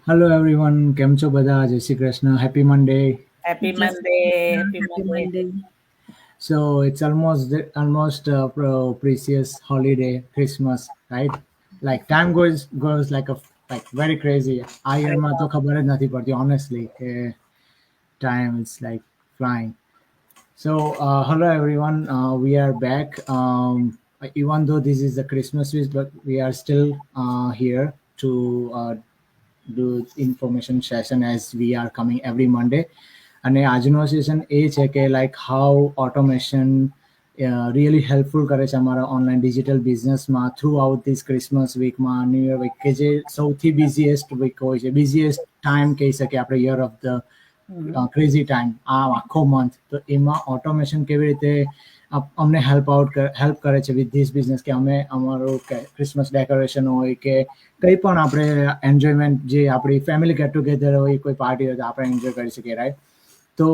Hello everyone, કેમ છો બધા? જય Shri Krishna. Happy Monday. Happy Jai Shri Monday. Krishna. Happy Happy Monday. Monday. So it's almost precious holiday, Christmas, right? Like time goes like very crazy. આ I યરમાં તો know. ખબર જ નથી પડતી honestly કે time is like flying. So hello everyone, we are back. Even though this is the Christmas week, but we are still here to do information session as we are coming every Monday. અને આજનો session એ છે કે like how automation really helpful કરે છે અમારા online digital બિઝનેસમાં through out this Christmas વીકમાં new year week કે જે સૌથી બિઝીએસ્ટ વીક હોય છે, બિઝીએસ્ટ ટાઈમ કહી શકીએ આપણે year of the crazy time, આ આખો મંથ. તો એમાં ઓટોમેશન કેવી રીતે અમને હેલ્પ કરે છે વિથ ધીસ બિઝનેસ કે અમે અમારું ક્રિસમસ ડેકોરેશન હોય કે કંઈ પણ આપણે એન્જોયમેન્ટ જે આપણી ફેમિલી ગેટ ટુગેધર હોય, કોઈ પાર્ટી હોય તો આપણે એન્જોય કરી શકીએ, રાઈટ? તો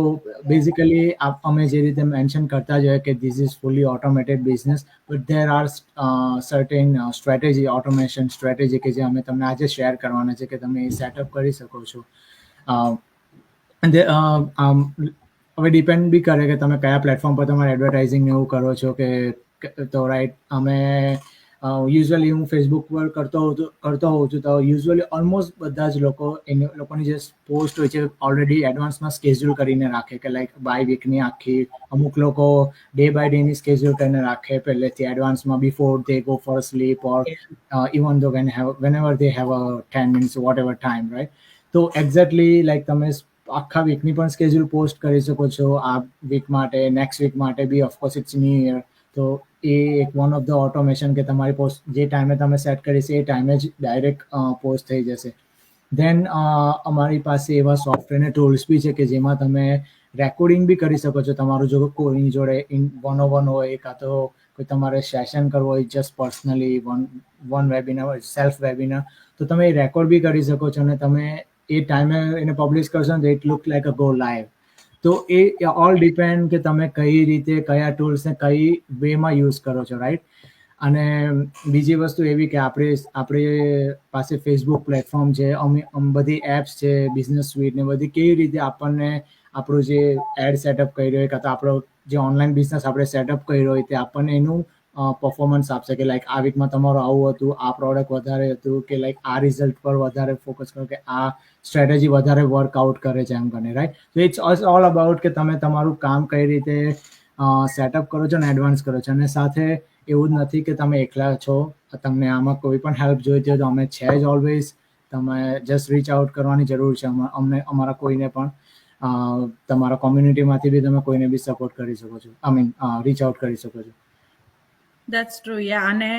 બેઝિકલી અમે જે રીતે મેન્શન કરતા જ હોય કે this is fully automated business, but there are certain strategy, automation strategy કે જે અમે તમને આજે શેર કરવાના છે કે તમે એ સેટઅપ કરી શકો છો. હવે ડિપેન્ડ બી કરે કે તમે કયા પ્લેટફોર્મ પર તમારે એડવર્ટાઇઝિંગ એવું કરો છો કે તો રાઈટ. અમે યુઝ્યુઅલી હું ફેસબુક પર કરતો હોઉં છું, તો યુઝ્યુઅલી ઓલમોસ્ટ બધા જ લોકોની જે પોસ્ટ હોય છે ઓલરેડી એડવાન્સમાં સ્કેડ્યુલ કરીને રાખે કે લાઈક બાય વીકની આખી. અમુક લોકો ડે બાય ડેની સ્કેડ્યુલ કરીને રાખે પહેલેથી એડવાન્સમાં before they go for sleep or even though whenever they have a 10 minutes whatever time, right? તો એક્ઝેક્ટલી લાઈક તમે આખા વીકની પણ સ્કેડ્યુલ પોસ્ટ કરી શકો છો આ વીક માટે, નેક્સ્ટ વીક માટે બી. ઓફકોર્સ ઇટ્સ ન્યૂ યર, તો એ એક વન ઓફ ધ ઓટોમેશન કે તમારી પોસ્ટ જે ટાઈમે તમે સેટ કરી છે એ ટાઈમે જ ડાયરેક્ટ પોસ્ટ થઈ જશે. ધેન અમારી પાસે એવા સોફ્ટવેર ને ટૂલ્સ બી છે કે જેમાં તમે રેકોર્ડિંગ બી કરી શકો છો. તમારું જો કોઈની જોડે વન હોય, કાં તો કોઈ તમારે સેશન કરવો હોય જસ્ટ પર્સનલી વન વેબિનાર હોય, સેલ્ફ વેબિનાર, તો તમે એ રેકોર્ડ બી કરી શકો છો અને તમે એ ટાઈમે એને પબ્લિશ કરશો ને it look like a go live. તો એ ઓલ ડિપેન્ડ કે તમે કઈ રીતે કયા ટૂલ્સને કઈ વેમાં યુઝ કરો છો, રાઈટ? અને બીજી વસ્તુ એવી કે આપણે પાસે ફેસબુક પ્લેટફોર્મ છે, બધી એપ્સ છે, બિઝનેસ સ્વીટ ને બધી કેવી રીતે આપણને આપણું જે એડ સેટઅપ કર્યો હોય કાં તો આપણો જે ઓનલાઈન બિઝનેસ આપણે સેટઅપ કર્યો હોય તે આપણને એનું પરફોર્મન્સ આપશે કે લાઈક આ વીકમાં તમારું આવું હતું, આ પ્રોડક્ટ વધારે હતું, કે લાઈક આ રિઝલ્ટ પર વધારે ફોકસ કરો, કે આ સ્ટ્રેટેજી વધારે વર્કઆઉટ કરે છે એમ કરીને, રાઈટ? તો ઇટ્સ ઓલ અબાઉટ કે તમે તમારું કામ કઈ રીતે સેટઅપ કરો છો અને એડવાન્સ કરો છો. અને સાથે એવું જ નથી કે તમે એકલા છો, તમને આમાં કોઈ પણ હેલ્પ જોઈતી હોય તો અમે છે જ ઓલવેઝ. તમે જસ્ટ રીચ આઉટ કરવાની જરૂર છે અમને, અમારા કોઈને પણ. તમારા કોમ્યુનિટીમાંથી બી તમે કોઈને બી સપોર્ટ કરી શકો છો, આઈ મીન રીચ આઉટ કરી શકો છો. That's true, yeah. અને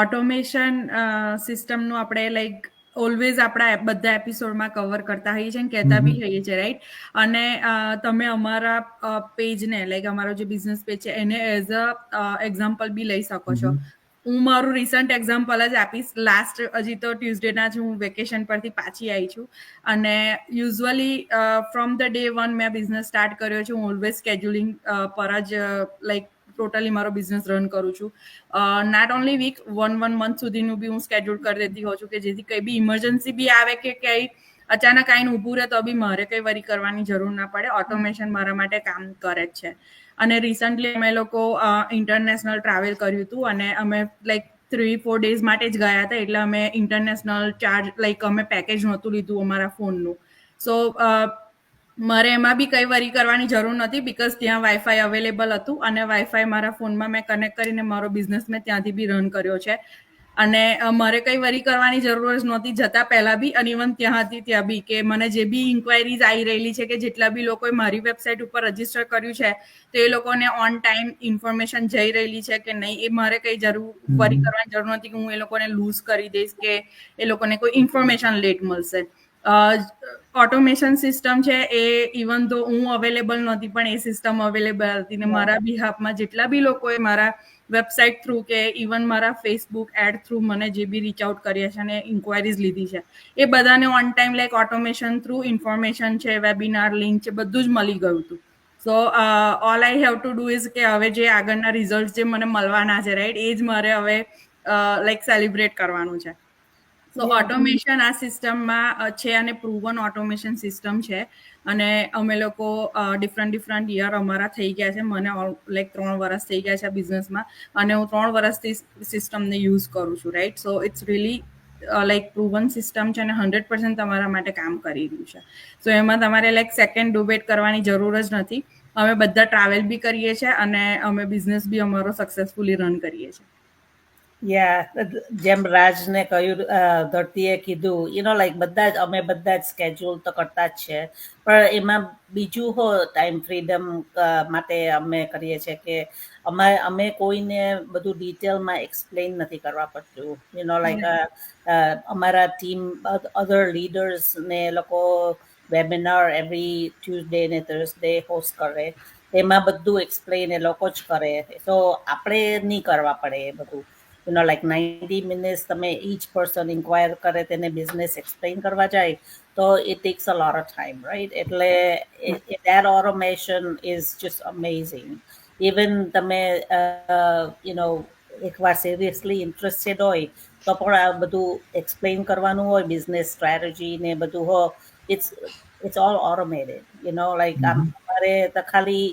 ઓટોમેશન સિસ્ટમનું આપણે લાઈક ઓલવેઝ આપણા બધા એપિસોડમાં કવર કરતા હોઈએ છીએ અને કહેતા બી હોઈએ છીએ, રાઈટ? અને તમે અમારા પેજને લાઈક અમારો જે બિઝનેસ પેજ છે એને એઝ અ એક્ઝામ્પલ બી લઈ શકો છો. હું મારું રિસન્ટ એક્ઝામ્પલ જ આપીશ. લાસ્ટ હજી તો ટ્યુઝડેના જ હું વેકેશન પરથી પાછી આવી છું અને usually from the day one મેં બિઝનેસ સ્ટાર્ટ કર્યો છે. હું ઓલવેઝ સ્કેડ્યુલિંગ પર જ લાઈક ટોટલી મારો બિઝનેસ રન કરું છું. Not only week, one month સુધીનું બી હું સ્કેડ્યુલ કરી દેતી હોઉં છું કે જેથી કંઈ બી ઇમરજન્સી બી આવે કે કંઈ અચાનક આવીને ઊભું રહે તો બી મારે કંઈ વરી કરવાની જરૂર ના પડે. ઓટોમેશન મારા માટે કામ કરે જ છે. અને રિસન્ટલી અમે લોકો ઇન્ટરનેશનલ ટ્રાવેલ કર્યું હતું અને અમે લાઈક 3-4 ડેઝ માટે જ ગયા હતા, એટલે અમે ઇન્ટરનેશનલ ચાર્જ લાઈક અમે પેકેજ નહોતું લીધું અમારા ફોનનું. સો મારે એમાં બી કંઈ વરી કરવાની જરૂર નથી બિકોઝ ત્યાં વાઈફાઈ અવેલેબલ હતું અને વાઈફાઈ મારા ફોનમાં મેં કનેક્ટ કરીને મારો બિઝનેસ મેં ત્યાંથી બી રન કર્યો છે. અને મારે કંઈ વરી કરવાની જરૂર જ નહોતી જતા પહેલાં બી, અને ઇવન ત્યાં હતી ત્યાં બી, કે મને જે બી ઇન્ક્વાયરીઝ આવી રહેલી છે કે જેટલા બી લોકોએ મારી વેબસાઇટ ઉપર રજીસ્ટર કર્યું છે તો એ લોકોને ઓન ટાઈમ ઇન્ફોર્મેશન જઈ રહેલી છે કે નહીં, એ મારે કંઈ વરી કરવાની જરૂર નથી કે હું એ લોકોને લૂઝ કરી દઈશ કે એ લોકોને કોઈ ઇન્ફોર્મેશન લેટ મળશે. ઓટોમેશન સિસ્ટમ છે એ ઇવન ધો હું અવેલેબલ નહોતી પણ એ સિસ્ટમ અવેલેબલ હતી ને મારા બિહાફમાં જેટલા બી લોકોએ મારા વેબસાઇટ થ્રુ કે ઇવન મારા ફેસબુક એડ થ્રુ મને જે બી રીચ આઉટ કર્યા છે અને ઇન્ક્વાયરીઝ લીધી છે એ બધાને on time like automation through information છે, વેબિનાર લિંક છે, બધું જ મળી ગયું હતું. સો all I have to do is કે હવે જે આગળના રિઝલ્ટ જે મને મળવાના છે, રાઈટ, એ જ મારે હવે લાઈક સેલિબ્રેટ કરવાનું છે. સો ઓટોમેશન આ સિસ્ટમમાં છે અને પ્રૂવન ઓટોમેશન સિસ્ટમ છે અને અમે લોકો ડિફરન્ટ યર અમારા થઈ ગયા છે. મને લાઈક 3 વર્ષ થઈ ગયા છે આ બિઝનેસમાં અને હું 3 વર્ષથી સિસ્ટમને યુઝ કરું છું, right. So it's really like proven system છે અને 100% તમારા માટે કામ કરી રહ્યું છે. સો એમાં તમારે લાઈક સેકન્ડ ડુબેટ કરવાની જરૂર જ નથી. અમે બધા ટ્રાવેલ બી કરીએ છીએ અને અમે બિઝનેસ બી અમારો સક્સેસફુલી રન કરીએ છીએ. જેમ રાજને કહ્યું, ધરતીએ કીધું, લાઈક અમે બધા જ સ્કેડ્યુલ તો કરતા જ છે, પણ એમાં બીજું ટાઈમ ફ્રીડમ માટે અમે કરીએ છીએ કે અમે કોઈને બધું ડિટેલમાં એક્સપ્લેન નથી કરવા પડતું. લાઈક અમારા ટીમ અધર લીડર્સ ને લોકો વેબિનાર એવરી ટ્યુઝડે ને થર્સડે હોસ્ટ કરે, એમાં બધું એક્સપ્લેન એ લોકો જ કરે. તો આપણે નહીં કરવા પડે એ બધું. like 90 minutes તમે each person inquire કરે તેને business explain કરવા જાય તો it takes a lot of time, right? એટલે that automation is just amazing. Even તમે એકવાર seriously interested હોય તો પણ આ બધું explain કરવાનું હોય, business strategy ને બધું હોય, it's all automated, like અમારે તો ખાલી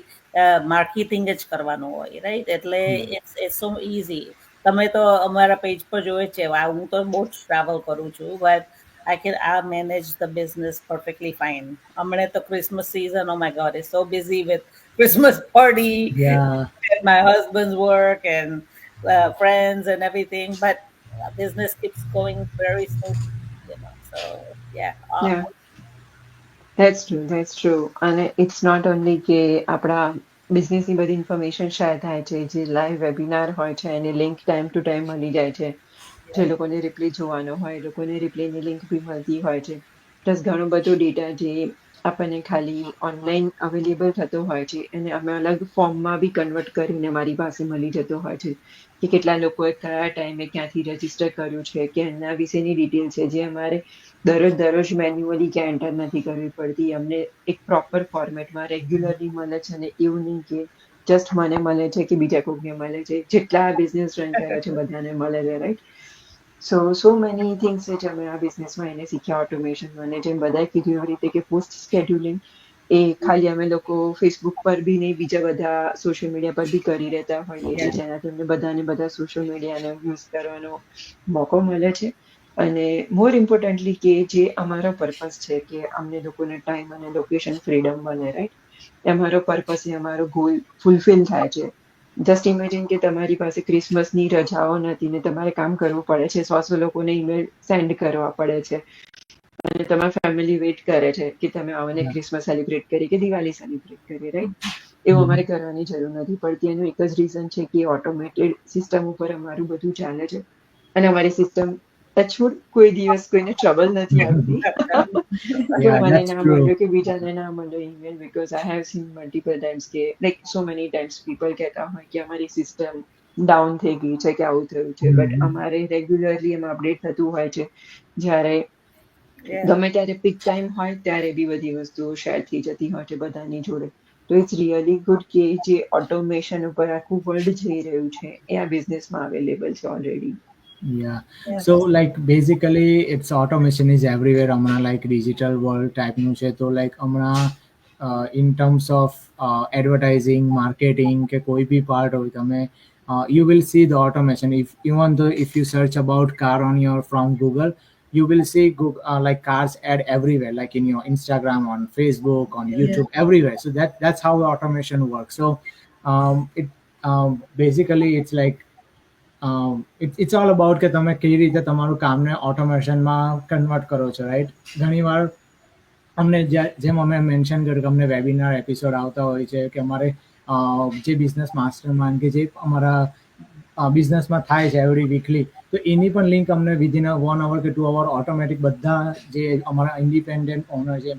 માર્કેટિંગ જ કરવાનું હોય, right? એટલે it's so easy. તમે તો અમારા પેજ પર જોયે છે, હું તો બહુ જ ટ્રાવેલ કરું છું, but I manage the business perfectly fine. હમણે તો Christmas season, oh my God, it's so busy with Christmas party, and my husband's work and friends and everything, but business keeps going very smoothly, so yeah. That's true. And it's not only કે આપણા બિઝનેસની બધી information share થાય છે, જે live webinar હોય છે એની link time to time મળી જાય છે, જે લોકોને રિપ્લે જોવાનો હોય એ લોકોને રિપ્લેની લિંક બી મળતી હોય છે, પ્લસ ઘણો બધો ડેટા જે આપણને ખાલી ઓનલાઈન અવેલેબલ થતો હોય છે એને અમે અલગ ફોર્મમાં બી કન્વર્ટ કરીને મારી પાસે મળી જતો હોય છે કે કેટલા લોકોએ કયા ટાઈમે ક્યાંથી રજીસ્ટર કર્યું છે, કે એના વિશેની ડિટેલ છે, જે અમારે દરરોજ મેન્યુઅલી ક્યાં એન્ટર નથી કરવી પડતી. અમને એક પ્રોપર ફોર્મેટમાં રેગ્યુલરલી મળે છે અને એવું નહીં કે જસ્ટ મને મળે છે કે બીજા કોઈને મળે છે, જેટલા બિઝનેસ રન કરે છે બધાને મળે છે, રાઈટ. સો મેની થિંગ્સ છે જે અમે આ બિઝનેસમાં એને શીખ્યા ઓટોમેશન. અને જેમ બધાએ કીધું એવી રીતે કે પોસ્ટ સ્કેડ્યુલિંગ એ ખાલી અમે લોકો ફેસબુક પર બી નહીં, બીજા બધા સોશિયલ મીડિયા પર બી કરી રહેતા હોઈએ છીએ, જેનાથી અમને બધા સોશિયલ મીડિયાનો યુઝ કરવાનો મોકો મળે છે. અને મોર ઇમ્પોર્ટન્ટલી કે જે અમારો પર્પસ છે કે અમને લોકોને ટાઈમ અને લોકેશન ફ્રીડમ મળે, રાઈટ. અમારો પર્પસ એ અમારો ગોલ ફૂલફિલ થાય છે. જસ્ટ ઇમેજિન કે તમારી પાસે ક્રિસમસની રજાઓ નથી ને તમારે કામ કરવું પડે છે, 100 લોકોને ઈમેલ સેન્ડ કરવા પડે છે અને તમારી ફેમિલી વેઇટ કરે છે કે તમે આવીને ક્રિસમસ સેલિબ્રેટ કરી કે દિવાળી સેલિબ્રેટ કરી, રાઈટ. એવું અમારે કરવાની જરૂર નથી પડતી. એનું એક જ રીઝન છે કે ઓટોમેટેડ સિસ્ટમ ઉપર અમારું બધું ચાલે છે અને અમારી સિસ્ટમ ટચવુડ કોઈ દિવસ કોઈને ટ્રબલ નથી આવતી. મને ના મળ્યો કે બીજાને ના મળ્યો email, because I have seen multiple times કે like so many times people કહેતા હોય કે અમારી સિસ્ટમ ડાઉન થઈ ગઈ છે કે આવું થયું છે, બટ અમારે રેગ્યુલરલી એમાં અપડેટ થતું હોય છે. જ્યારે ગમે ત્યારે પીક ટાઈમ હોય ત્યારે બી બધી વસ્તુઓ શેર થઈ જતી હોય છે બધાની જોડે. તો ઇટ્સ રિયલી ગુડ કે જે ઓટોમેશન ઉપર આખું વર્લ્ડ જઈ રહ્યું છે એ આ બિઝનેસમાં અવેલેબલ છે already. So like basically it's automation is everywhere હમણાં, like digital world type નું છે. તો like હમણાં in terms of advertising, marketing કે કોઈ બી part હોય તમે you will see the automation. Even though if you search about car on your from Google, you will see like cars ad everywhere, like in your Instagram, on Facebook, on YouTube, everywhere. So that's how the automation works. So basically it's like it's all about કે તમે કેવી રીતે તમારું કામને ઓટોમેશનમાં convert કરો છો, right. ઘણીવાર અમને જેમ અમે મેન્શન કર્યું કે અમને વેબિનાર એપિસોડ આવતા હોય છે કે અમારે જે બિઝનેસ માસ્ટર માઇન્ડ કે જે અમારા બિઝનેસમાં થાય છે એવરી વીકલી, તો એની પણ લિંક અમને વિધિન 1 hour કે 2 hour ઓટોમેટિક બધા જે અમારા ઇન્ડિપેન્ડન્ટ ઓનર છે,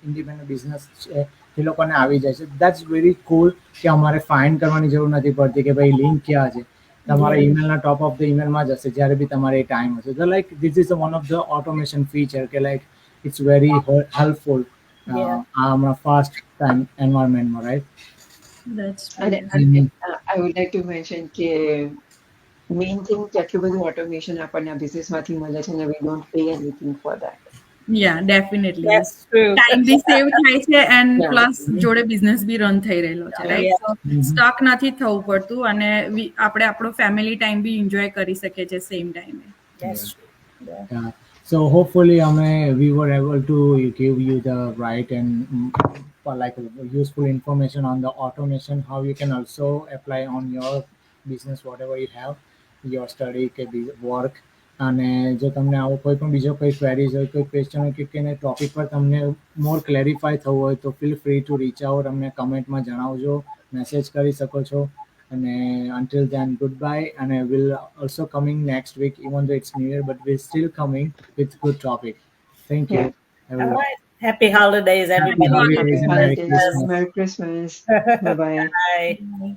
ઇન્ડિપેન્ડન્ટ બિઝનેસ છે એ લોકોને આવી જાય છે. દેટ્સ વેરી કુલ કે અમારે ફાઇન્ડ કરવાની જરૂર નથી પડતી કે ભાઈ લિંક ક્યાં છે. તમારા ઈમેલના ટોપ ઓફ ધ ઈમેલમાં જ હશે જ્યારે બી તમારે ટાઈમ હશે. તો like this is one of the automation feature કે લાઈક ઇટ્સ વેરી હેલ્પફુલ હમણાં ફાસ્ટ ટાઈમ એન્વાયરમેન્ટમાં, right. I would like to mention કે મેઇન થિંગ કે આટલું બધું ઓટોમેશન આપણને આ બિઝનેસમાંથી મળે છે અને we don't pay anything for that. Yeah definitely That's true. Time બી સેવ થાય છે એન્ડ Yeah. પ્લસ જોડે બિઝનેસ બી રન થઈ રહેલો છે રાઈટ Yeah. સો સ્ટક નથી થવું પડતું અને આપણે આપણો ફેમિલી ટાઈમ બી એન્જોય કરી શકીએ છીએ સેમ ટાઈમે. That's true. Yeah. Yeah. So hopefully, we were able to give you the right and like useful information on the automation, how you can also apply on your business, whatever you have, your study, work. અને જો તમને આવો કોઈ પણ બીજો કોઈ queries હોય કોઈ ક્વેશ્ચન હોય કે એને ટોપિક પર તમને મોર ક્લેરિફાય થવું હોય તો feel free to reach out, અમને કમેન્ટમાં જણાવજો, મેસેજ કરી શકો છો. અને until then, goodbye, and I will also coming next week, even though it's New Year, but we're still coming with good topic. Thank you. Yeah. All right. Happy holidays, Happy everybody. holidays and Merry Holidays. Christmas. Merry Christmas. Bye-bye. Bye. Bye.